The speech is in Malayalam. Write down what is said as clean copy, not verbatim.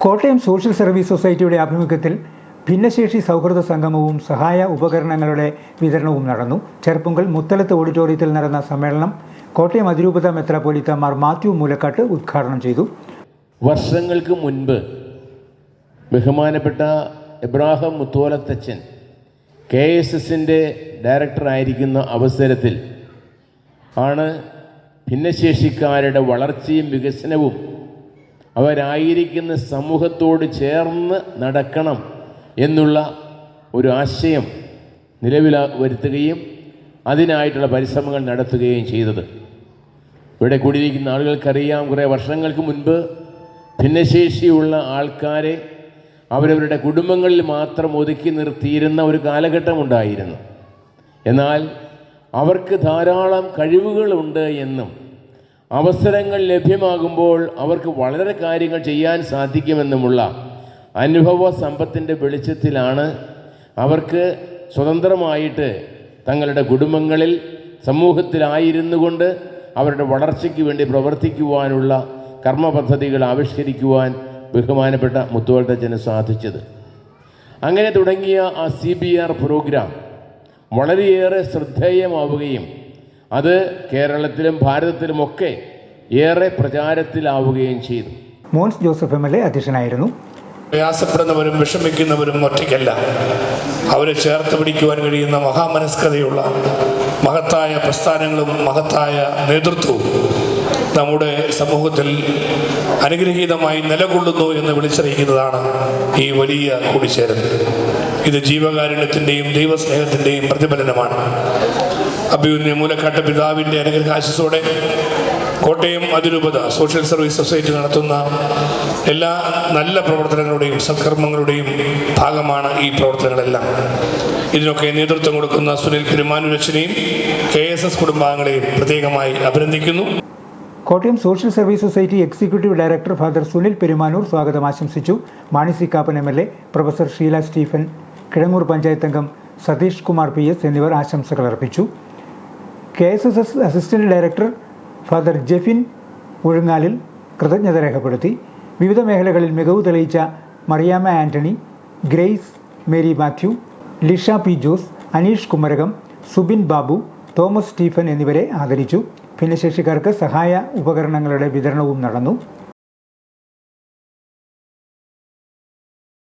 കോട്ടയം സോഷ്യൽ സർവീസ് സൊസൈറ്റിയുടെ ആഭിമുഖ്യത്തിൽ ഭിന്നശേഷി സൗഹൃദ സംഗമവും സഹായ ഉപകരണങ്ങളുടെ വിതരണവും നടന്നു. ചെർപ്പുങ്കൽ മുത്തലത്ത് ഓഡിറ്റോറിയത്തിൽ നടന്ന സമ്മേളനം കോട്ടയം അതിരൂപത മെത്രാപ്പോലീത്ത മാർ മാത്യു മൂലക്കാട്ട് ഉദ്ഘാടനം ചെയ്തു. വർഷങ്ങൾക്ക് മുൻപ് ബഹുമാനപ്പെട്ട എബ്രാഹിം മുത്തോലത്തച്ഛൻ KSSന്റെ ഡയറക്ടറായിരിക്കുന്ന അവസരത്തിൽ ആണ് ഭിന്നശേഷിക്കാരുടെ വളർച്ചയും വികസനവും അവരായിരിക്കുന്ന സമൂഹത്തോട് ചേർന്ന് നടക്കണം എന്നുള്ള ഒരു ആശയം നിലവിൽ വരുത്തുകയും അതിനായിട്ടുള്ള പരിശ്രമങ്ങൾ നടത്തുകയും ചെയ്തത്. ഇവിടെ കൂടിയിരിക്കുന്ന ആളുകൾക്കറിയാം, കുറേ വർഷങ്ങൾക്ക് മുൻപ് ഭിന്നശേഷിയുള്ള ആൾക്കാരെ അവരവരുടെ കുടുംബങ്ങളിൽ മാത്രം ഒതുക്കി നിർത്തിയിരുന്ന ഒരു കാലഘട്ടമുണ്ടായിരുന്നു. എന്നാൽ അവർക്ക് ധാരാളം കഴിവുകളുണ്ട് എന്നും അവസരങ്ങൾ ലഭ്യമാകുമ്പോൾ അവർക്ക് വളരെ കാര്യങ്ങൾ ചെയ്യാൻ സാധിക്കുമെന്നുമുള്ള അനുഭവ സമ്പത്തിൻ്റെ വെളിച്ചത്തിലാണ് അവർക്ക് സ്വതന്ത്രമായിട്ട് തങ്ങളുടെ കുടുംബങ്ങളിൽ സമൂഹത്തിലായിരുന്നു കൊണ്ട് അവരുടെ വളർച്ചയ്ക്ക് വേണ്ടി പ്രവർത്തിക്കുവാനുള്ള കർമ്മ പദ്ധതികൾ ആവിഷ്കരിക്കുവാൻ ബഹുമാനപ്പെട്ട മുത്തോലത്തച്ഛന് സാധിച്ചത്. അങ്ങനെ തുടങ്ങിയ ആ CBR പ്രോഗ്രാം വളരെയേറെ ശ്രദ്ധേയമാവുകയും അത് കേരളത്തിലും ഭാരതത്തിലുമൊക്കെ ഏറെ പ്രചാരത്തിലാവുകയും ചെയ്തു. മോൻസ് ജോസഫ് MLA അധ്യക്ഷനായിരുന്നു. പ്രയാസപ്പെടുന്നവരും വിഷമിക്കുന്നവരും ഒറ്റയ്ക്കല്ല, അവരെ ചേർത്ത് പിടിക്കുവാൻ കഴിയുന്ന മഹാമനസ്കതയുള്ള മഹത്തായ പ്രസ്ഥാനങ്ങളും മഹത്തായ നേതൃത്വവും നമ്മുടെ സമൂഹത്തിൽ അനുഗ്രഹീതമായി നിലകൊള്ളുന്നു എന്ന് വിളിച്ചറിയിക്കുന്നതാണ് ഈ വലിയ കൂടിച്ചേരൽ. ഇത് ജീവകാരുണ്യത്തിൻ്റെയും ദൈവസ്നേഹത്തിൻ്റെയും പ്രതിഫലനമാണ്. അഭിമന്യ മൂലക്കാട്ട് പിതാവിൻ്റെ അനുഗ്രഹാശിസോടെ കോട്ടയം അതിരൂപത സോഷ്യൽ സർവീസ് സൊസൈറ്റി നടത്തുന്ന എല്ലാ നല്ല പ്രവർത്തനങ്ങളുടെയും സൽക്കർമ്മങ്ങളുടെയും ഭാഗമാണ് ഈ പ്രവർത്തനങ്ങളെല്ലാം. ഇതിനൊക്കെ നേതൃത്വം കൊടുക്കുന്ന സുനിൽ പെരുമാനൂരച്ഛനെയും KSS കുടുംബാംഗങ്ങളെയും പ്രത്യേകമായി അഭിനന്ദിക്കുന്നു. Kottayam social service society executive director father Sunil Perumanoor സ്വാഗതം ആശംസിച്ചു. Mani C Kappan MLA, professor Sheela Stephen, Kizhangoor panchayat അംഗം സതീഷ് കുമാർ PS എന്നിവർ ആശംസകൾ അർപ്പിച്ചു. KSS assistant director father Jefin Uzhungalil കൃതജ്ഞത രേഖപ്പെടുത്തി. വിവിധ മേഖലകളിൽ മികവ് തെളിയിച്ച Mariyamma Antony, Grace Mary Mathew, Lisha P Jose, Aneesh Kumarakom, Subin Babu, Thomas Stephen എന്നിവരെ ആദരിച്ചു. ഭിന്നശേഷിക്കാർക്ക് സഹായ ഉപകരണങ്ങളുടെ വിതരണവും നടന്നു.